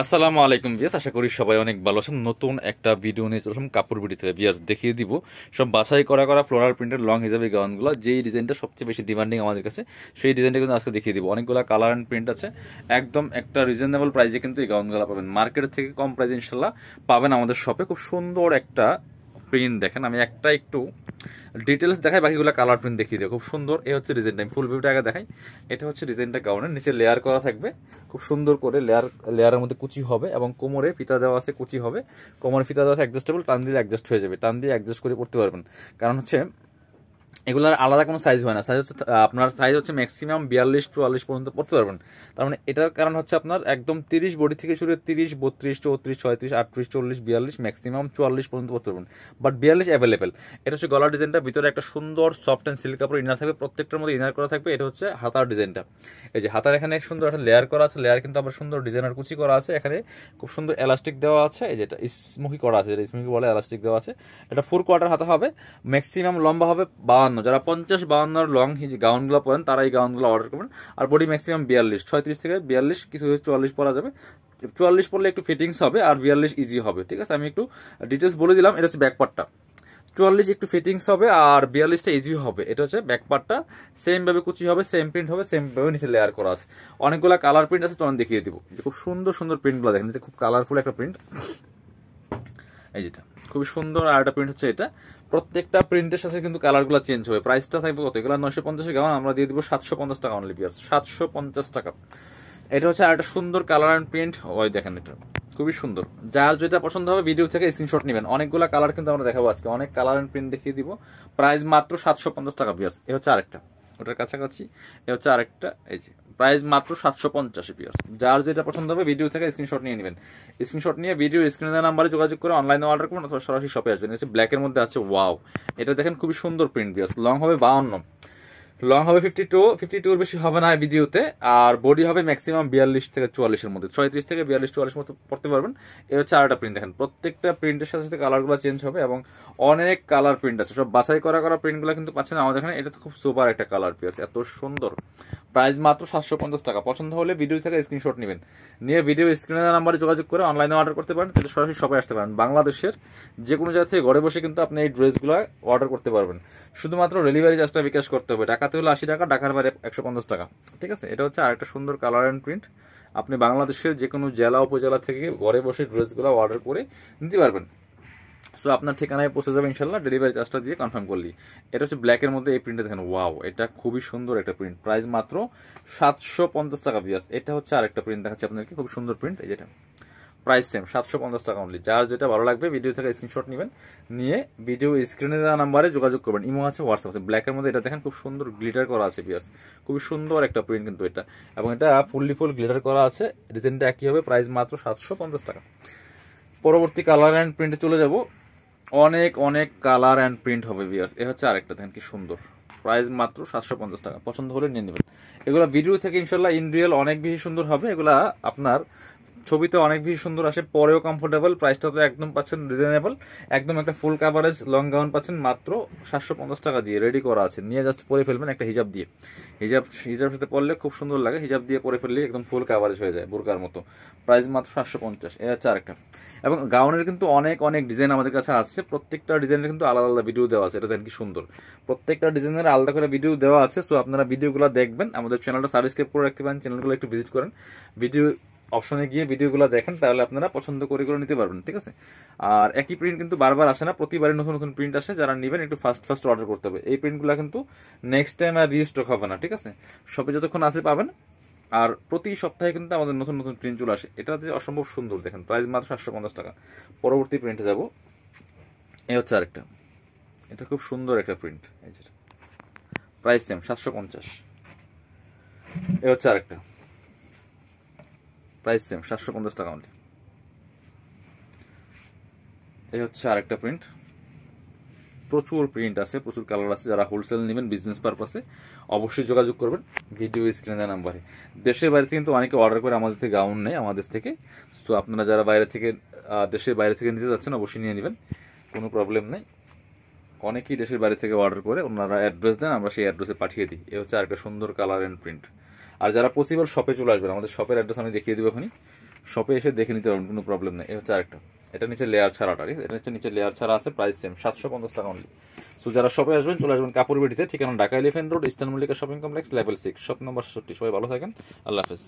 আসসালামু আলাইকুম ভিউয়ার্স, আশা করি সবাই অনেক ভালো আছেন। নতুন একটা ভিডিও নিয়ে চললাম কাপড় বিডি থেকে। ভিউয়ার্স দেখিয়ে দিব সব বাছাই করা করা ফ্লোরাল প্রিন্টের লং হিসাবে গাউনগুলো, যেই ডিজাইনটা সবচেয়ে বেশি ডিমান্ডিং আমাদের কাছে সেই ডিজাইনটা কিন্তু আজকে দেখিয়ে দিব। অনেকগুলো কালার অ্যান্ড প্রিন্ট আছে, একদম একটা রিজনেবল প্রাইসে কিন্তু এই গাউনগুলো পাবেন। মার্কেটের থেকে কম প্রাইসে ইনশাল্লাহ পাবেন আমাদের শপে। খুব সুন্দর একটা প্রিন্ট দেখেন, আমি একটা একটু ডিটেলস দেখাই, বাকিগুলো কালার প্রিন্ট দেখিয়ে দিই। খুব সুন্দর, এই হচ্ছে ডিজাইনটা, আমি ফুল ভিউটা আগে দেখাই। এটা হচ্ছে ডিজাইনটা গাউনের নিচে লেয়ার করা থাকবে, খুব সুন্দর করে লেয়ারের মধ্যে কুচি হবে এবং কোমরে ফিতা দেওয়া আছে, কুচি হবে, কোমরে ফিতা দেওয়া আছে অ্যাডজাস্টেবল, টান দিয়ে অ্যাডজাস্ট হয়ে যাবে, টান দিয়ে অ্যাডজাস্ট করে পড়তে পারবেন। কারণ হচ্ছে এগুলোর আলাদা কোনো সাইজ হয় না, সাইজ হচ্ছে আপনার সাইজ হচ্ছে ম্যাক্সিমাম 42-44 পর্যন্ত পড়তে পারবেন। তার মানে এটার কারণ হচ্ছে আপনার একদম 30 বডি থেকে শুরু 30, 32, 34, 36, 38, 40, 42, ম্যাক্সিমাম 44 পর্যন্ত পড়তে পারবেন। But 42 available. এটা হচ্ছে গলার ডিজাইনটা, ভিতরে একটা সুন্দর সফট অ্যান্ড সিল্ক কাপড় ইনার থাকবে, প্রত্যেকটার মধ্যে ইনার করা থাকবে। এটা হচ্ছে হাতার ডিজাইনটা, এই যে হাতার এখানে সুন্দর একটা লেয়ার করা আছে, লেয়ার কিন্তু আবার সুন্দর ডিজাইনার কুচি করা আছে, এখানে খুব সুন্দর এলাস্টিক দেওয়া আছে, এই যেটা স্মুকি করা আছে, যেটা স্মুকি বলে এলাস্টিক দেওয়া আছে। এটা 4 কোয়ার্টার হাতা হবে, ম্যাক্সিমাম লম্বা হবে 52। যারা 50-52 লং গাউনগুলো পরেন তারা এই গাউনগুলো অর্ডার করবেন। আর বডি ম্যাক্সিমাম 42, 36 থেকে 42, কিছু 44 পরা যাবে। 44 পরলে একটু ফিটিংস হবে আর 42 ইজি হবে, ঠিক আছে। আমি একটু ডিটেলস বলে দিলাম। এটা হচ্ছে ব্যাকপার্টটা, 44 একটু ফিটিংস হবে আর 42টা ইজি হবে। এটা হচ্ছে ব্যাকপার্টটা, সেম ভাবে কুচি হবে, সেম প্রিন্ট হবে, সেম ভাবে নিচে লেয়ার করা আছে। অনেকগুলো কালার প্রিন্ট আছে, তখন দেখিয়ে দিব। খুব সুন্দর সুন্দর প্রিন্টগুলো দেখেন, খুব কালারফুল একটা প্রিন্ট, এই যেটা খুবই সুন্দর। আর একটা প্রিন্ট হচ্ছে এটা, প্রত্যেকটা প্রিন্টের সাথে কিন্তু কালারগুলো চেঞ্জ হবে। প্রাইসটা থাকবে কত? এগুলো 950 গাউন আমরা দিয়ে দিব 750 টাকা অনলি, পিয়ার্স 750 টাকা। এটা হচ্ছে আর একটা সুন্দর কালার অ্যান্ড প্রিন্ট, ওই দেখেন এটা খুবই সুন্দর। যার যেটা পছন্দ হবে ভিডিও থেকে স্ক্রিনশট নেবেন। অনেকগুলো কালার কিন্তু আমরা দেখাবো আজকে, অনেক কালার অ্যান্ড প্রিন্ট দেখিয়ে দিব। প্রাইস মাত্র 750 টাকা পিয়ার্স। এ হচ্ছে আরেকটা, ওটার কাছাকাছি। এ হচ্ছে আরেকটা, এই যে প্রাইস মাত্র 750 পিয়ার্স। যার যেটা পছন্দ হবে ভিডিও থেকে স্ক্রিনশট নিয়ে নেবেন। স্ক্রিনশট নিয়ে ভিডিও স্ক্রিনে দেওয়া নাম্বারে যোগাযোগ করে অনলাইনে অর্ডার করুন অথবা সরাসরি শপে আসবেন। হচ্ছে ব্ল্যাকের মধ্যে আছে, ওয়াও, এটা দেখেন খুবই সুন্দর প্রিন্ট পিয়ার্স। লং হবে 52, লং হবে 52 বেশি হবে না ভিডিওতে। আর বডি হবে ম্যাক্সিমাম 42 থেকে 44 এর মধ্যে, 36 থেকে 42, 44 মতো পড়তে পারবেন। এই হচ্ছে আরেকটা প্রিন্ট দেখেন, প্রত্যেকটা প্রিন্টের সাথে সাথে কালারগুলো চেঞ্জ হবে এবং অনেক কালার প্রিন্ট আছে। সব বাছাই করা করা প্রিন্টগুলো কিন্তু পাচ্ছেন আমাদের এখানে। এটা তো খুব সুপার একটা কালার পিয়ার্স, এত সুন্দর। প্রাইস মাত্র 750 টাকা। পছন্দ হলে ভিডিও থেকে স্ক্রিনশট নেবেন, নিয়ে ভিডিও স্ক্রিনের নাম্বারে যোগাযোগ করে অনলাইনে অর্ডার করতে পারেন। কিন্তু সরাসরি শপে আসতে পারেন। বাংলাদেশের যে কোনো জায়গা থেকে ঘরে বসে কিন্তু আপনি এই ড্রেসগুলো অর্ডার করতে পারবেন। শুধুমাত্র ডেলিভারি চার্জটা বিকাশ করতে হবে। ঢাকাতে হলে 80 টাকা, ঢাকার বাইরে 150 টাকা, ঠিক আছে। এটা হচ্ছে আরেকটা সুন্দর কালার অ্যান্ড প্রিন্ট। আপনি বাংলাদেশের যে কোনো জেলা উপজেলা থেকে ঘরে বসে ড্রেসগুলো অর্ডার করে নিতে পারবেন। সো আপনার ঠিকানায় পৌঁছে যাবে ইনশাল্লাহ, ডেলিভারি চার্জটা দিয়ে কনফার্ম করলি। এটা হচ্ছে ব্ল্যাকের মধ্যে এই প্রিন্টটা দেখেন, ওয়াও, এটা খুবই সুন্দর একটা প্রিন্ট। প্রাইস মাত্র 750 টাকা পিয়াস। এটা হচ্ছে আরেকটা প্রিন্ট দেখাচ্ছে আপনাদেরকে, খুব সুন্দর প্রিন্ট, এই যেটা প্রাইস সেম 750 টাকা অনলি। যার যেটা ভালো লাগবে ভিডিও থেকে স্ক্রিনশট নেবেন, নিয়ে ভিডিও স্ক্রিনে দেওয়া নাম্বারে যোগাযোগ করবেন। ইমো আছে, হোয়াটসঅ্যাপ আছে। ব্ল্যাকের মধ্যে এটা দেখেন খুব সুন্দর গ্লিটার করা আছে পিয়াস, খুবই সুন্দর একটা প্রিন্ট কিন্তু এটা, এবং এটা ফুল গ্লিটার করা আছে। ডিজাইনটা একই হবে, প্রাইস মাত্র 750 টাকা। পরবর্তী কালার অ্যান্ড প্রিন্টে চলে যাব। অনেক অনেক কালার অ্যান্ড প্রিন্ট হবে ভিউয়ার্স। এ হচ্ছে আরেকটা দেখেন কি সুন্দর, প্রাইস মাত্র 750 টাকা। পছন্দ হলে নিয়ে নেবেন। এগুলো ভিডিও থেকে ইনশাল্লাহ ইন রিয়েল অনেক বেশি সুন্দর হবে। এগুলা আপনার ছবিতে অনেক বেশি সুন্দর আসে, পরেও কমফোর্টেবল। প্রাইসটা তো একদম পাচ্ছেন রিজনেবল, একদম একটা ফুল কাভারেজ লং গাউন পাচ্ছেন মাত্র 750 টাকা দিয়ে। রেডি করা আছে, নিয়ে জাস্ট পরে ফেলবেন একটা হিজাব দিয়ে। হিজাব সাথে পরলে খুব সুন্দর লাগে, হিজাব দিয়ে পরে ফেললে একদম ফুল কাভারেজ হয়ে যায় বোরকার মতো। প্রাইস মাত্র 750। এ হচ্ছে আরেকটা। এবং গাউনের কিন্তু অনেক অনেক ডিজাইন আমাদের কাছে আছে, প্রত্যেকটা ডিজাইনের কিন্তু আলাদা আলাদা ভিডিও দেওয়া আছে। এটা দেখেন কি সুন্দর, প্রত্যেকটা ডিজাইনের আলাদা করে ভিডিও দেওয়া আছে। সো আপনারা ভিডিওগুলো দেখবেন, আমাদের চ্যানেলটা সাবস্ক্রাইব করে রাখতে পারেন, চ্যানেলগুলো একটু ভিজিট করেন, ভিডিও অপশনে গিয়ে ভিডিওগুলো দেখেন, তাহলে আপনারা পছন্দ করে নিতে পারবেন, ঠিক আছে। আর একই প্রিন্ট কিন্তু বারবার আসে না, প্রতিবারই নতুন নতুন প্রিন্ট আসে। যারা নেবেন একটু ফার্স্ট অর্ডার করতে হবে। এই প্রিন্টগুলো কিন্তু নেক্সট টাইম আর রিস্টক হবে না, ঠিক আছে। শপে যতক্ষণ আসে পাবেন। আর প্রতি সপ্তাহে কিন্তু আমাদের নতুন নতুন প্রিন্ট চলে আসে। এটা অসম্ভব সুন্দর দেখেন, প্রাইস মাত্র 750 টাকা। পরবর্তী প্রিন্টে যাব। এই হচ্ছে আরেকটা, এটা খুব সুন্দর একটা প্রিন্ট, এই যে প্রাইস সেম 750। এই হচ্ছে আরেকটা, প্রাইস সেম 750 টাকা অনলি। এই হচ্ছে আরেকটা প্রিন্ট, প্রচুর প্রিন্ট আছে, প্রচুর কালার আছে। যারা হোলসেল নেবেন বিজনেস পারপাসে অবশ্যই যোগাযোগ করবেন ভিডিও স্ক্রিনে দেওয়া নাম্বারে। দেশের বাইরে থেকে কিন্তু অনেকে অর্ডার করে আমাদের থেকে গাউন নেই, আমাদের থেকে। সো আপনারা যারা বাইরে থেকে দেশের বাইরে থেকে নিতে যাচ্ছেন অবশ্যই নিয়ে নেবেন, কোনো প্রবলেম নেই। অনেকেই দেশের বাইরে থেকে অর্ডার করে, ওনারা অ্যাড্রেস দেন, আমরা সেই অ্যাড্রেসে পাঠিয়ে দিই। এ হচ্ছে আরেকটা সুন্দর কালার অ্যান্ড প্রিন্ট। আর যারা পসিবল শপে চলে আসবেন, আমাদের শপের অ্যাড্রেস আমি দেখিয়ে দেবো এখনই। শপে এসে দেখে নিতে পারবেন, কোনো প্রবলেম নেই। এটা হচ্ছে আরেকটা, এটা নিচে লেয়ার ছাড়াটা, ঠিক আছে? এটা হচ্ছে নিচে লেয়ার ছাড়া আছে, প্রাইস সেম 750 টাকা অনলি। সো যারা শপে আসবেন চলে আসবেন কাপড় বিডিতে, ঠিকানা Dhaka elephant road, eastern Mallika shopping complex, level 6, shop number 67। সবাই ভালো থাকেন, আল্লাহ হাফেজ।